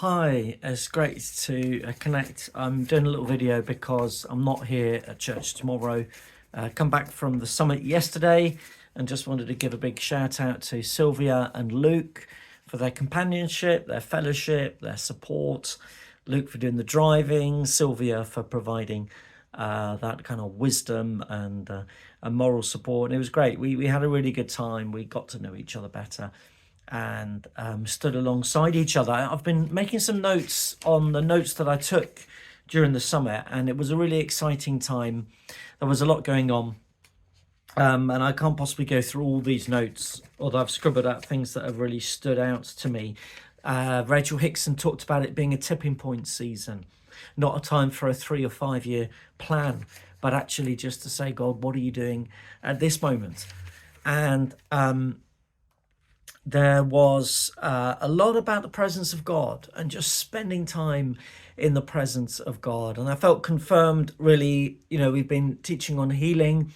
Hi, it's great to connect. I'm doing a little video because I'm not here at church tomorrow. Come back from the summit yesterday and just wanted to give a big shout out to Sylvia and Luke for their companionship, their fellowship, their support. Luke for doing the driving, Sylvia for providing that kind of wisdom and moral support. And it was great. We had a really good time. We got to know each other better and stood alongside each other. I've been making some notes on the notes that I took during the summit, and it was a really exciting time. There was a lot going on, and I can't possibly go through all these notes, although I've scribbled out things that have really stood out to me. Rachel Hickson talked about it being a tipping point season, not a time for a 3 or 5 year plan, but actually just to say, God, what are you doing at this moment? And there was a lot about the presence of God and just spending time in the presence of God. And I felt confirmed, really, we've been teaching on healing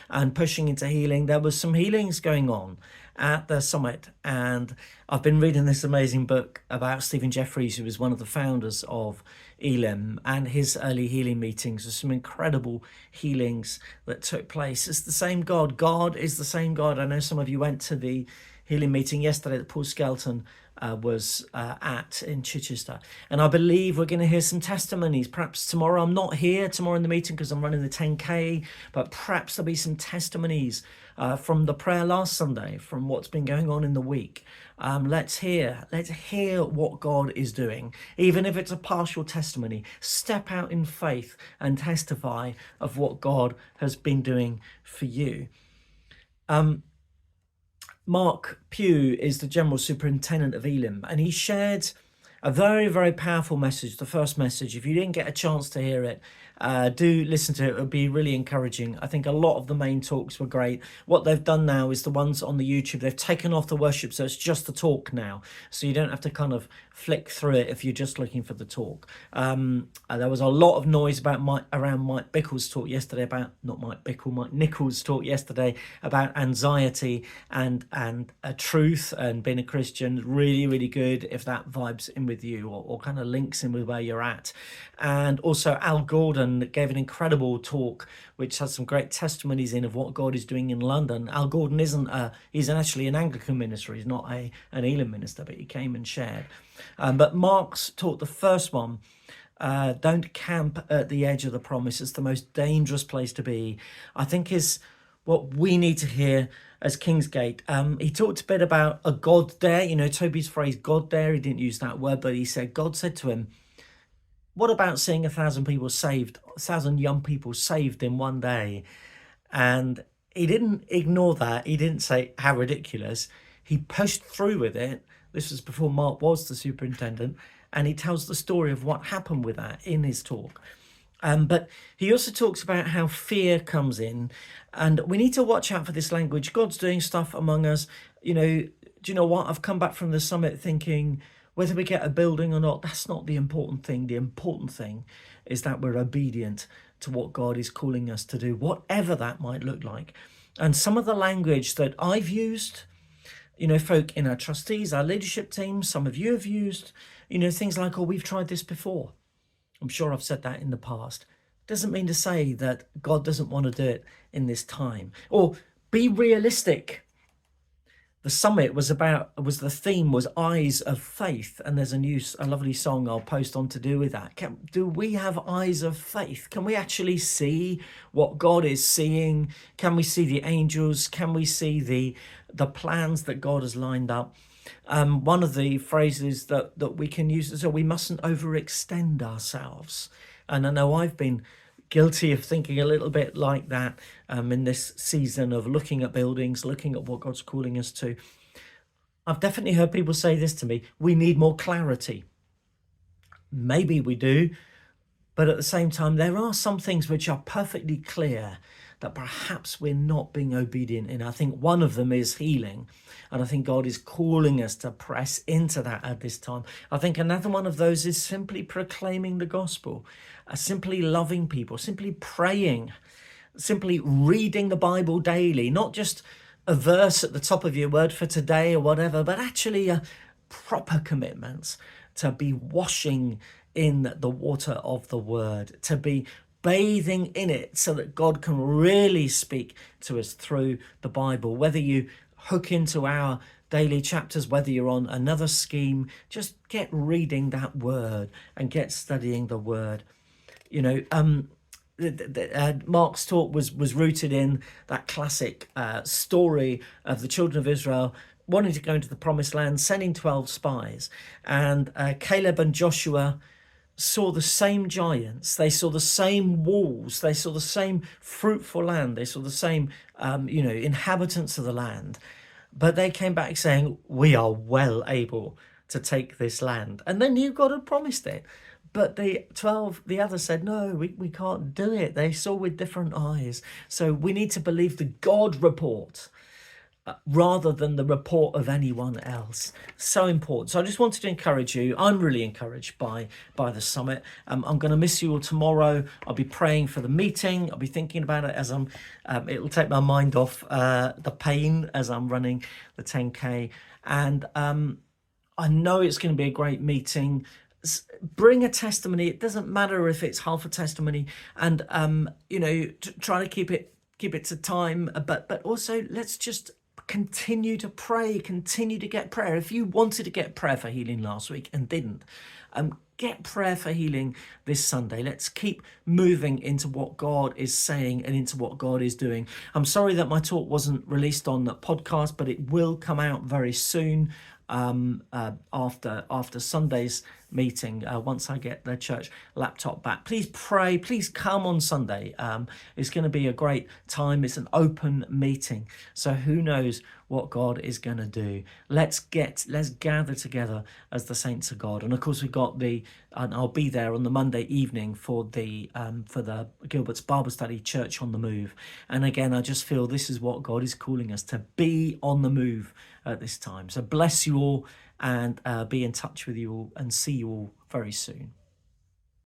and pushing into healing. There was some healings going on at the summit. And I've been reading this amazing book about Stephen Jeffries, who was one of the founders of Elim, and his early healing meetings. There's some incredible healings that took place. It's the same God. God is the same God. I know some of you went to the healing meeting yesterday that Paul Skelton was at in Chichester. And I believe we're going to hear some testimonies. Perhaps tomorrow, I'm not here tomorrow in the meeting because I'm running the 10K, but perhaps there'll be some testimonies from the prayer last Sunday, from what's been going on in the week. Let's hear what God is doing. Even if it's a partial testimony, step out in faith and testify of what God has been doing for you. Mark Pugh is the General Superintendent of Elim, and he shared a very, very powerful message, the first message. If you didn't get a chance to hear it, do listen to it. It would be really encouraging. I think a lot of the main talks were great. What they've done now is the ones on the YouTube, they've taken off the worship, so it's just the talk now. So you don't have to kind of flick through it if you're just looking for the talk. There was a lot of noise around Mike Bickle's talk yesterday Mike Nichols' talk yesterday about anxiety and truth and being a Christian. Really, really good if that vibes in with you or kind of links in with where you're at. And also Al Gordon gave an incredible talk which has some great testimonies in of what God is doing in London. Al Gordon he's actually an Anglican minister. He's not an Elim minister, but he came and shared. But Mark's taught the first one. Don't camp at the edge of the promise. It's the most dangerous place to be, I think, is what we need to hear as Kingsgate. He talked a bit about a God dare, Toby's phrase, God dare. He didn't use that word, but he said, God said to him, what about seeing 1,000 people saved, 1,000 young people saved in one day? And he didn't ignore that. He didn't say, how ridiculous. He pushed through with it. This was before Mark was the superintendent. And he tells the story of what happened with that in his talk. But he also talks about how fear comes in. And we need to watch out for this language. God's doing stuff among us. Do you know what? I've come back from the summit thinking, whether we get a building or not, that's not the important thing. The important thing is that we're obedient to what God is calling us to do, whatever that might look like. And some of the language that I've used, folk in our trustees, our leadership team, some of you have used, things like, oh, we've tried this before. I'm sure I've said that in the past. Doesn't mean to say that God doesn't want to do it in this time. Or be realistic. The summit the theme was eyes of faith. And there's a lovely song I'll post on to do with that. Do we have eyes of faith? Can we actually see what God is seeing? Can we see the angels? Can we see the plans that God has lined up? One of the phrases that we can use is, we mustn't overextend ourselves. And I know I've been guilty of thinking a little bit like that in this season of looking at buildings, looking at what God's calling us to. I've definitely heard people say this to me, we need more clarity. Maybe we do, but at the same time, there are some things which are perfectly clear that perhaps we're not being obedient in. I think one of them is healing. And I think God is calling us to press into that at this time. I think another one of those is simply proclaiming the gospel, simply loving people, simply praying, simply reading the Bible daily, not just a verse at the top of your word for today or whatever, but actually proper commitments, to be washing in the water of the word, to be bathing in it so that God can really speak to us through the Bible. Whether you hook into our daily chapters, whether you're on another scheme, just get reading that word and get studying the word. You know, Mark's talk was rooted in that classic story of the children of Israel wanting to go into the promised land, sending 12 spies, and Caleb and Joshua saw the same giants, they saw the same walls, they saw the same fruitful land, they saw the same inhabitants of the land, but they came back saying, we are well able to take this land. And they knew God had promised it, but the others said, no, we can't do it. They saw with different eyes. So we need to believe the God report rather than the report of anyone else. So important. So I just wanted to encourage you. I'm really encouraged by the summit. I'm going to miss you all tomorrow. I'll be praying for the meeting. I'll be thinking about it as it'll take my mind off the pain as I'm running the 10K. And I know it's going to be a great meeting. Bring a testimony. It doesn't matter if it's half a testimony, and try to keep it to time, but also let's just continue to pray, continue to get prayer. If you wanted to get prayer for healing last week and didn't, get prayer for healing this Sunday. Let's keep moving into what God is saying and into what God is doing. I'm sorry that my talk wasn't released on the podcast, but it will come out very soon after Sunday's meeting, once I get the church laptop back. Please pray, please come on Sunday. It's going to be a great time. It's an open meeting, so who knows what God is going to do. Let's gather together as the saints of God. And of course, we've got and I'll be there on the Monday evening for the Gilbert's Bible Study, Church on the Move. And again, I just feel this is what God is calling us to be, on the move at this time. So bless you all, and be in touch with you all, and see you all very soon.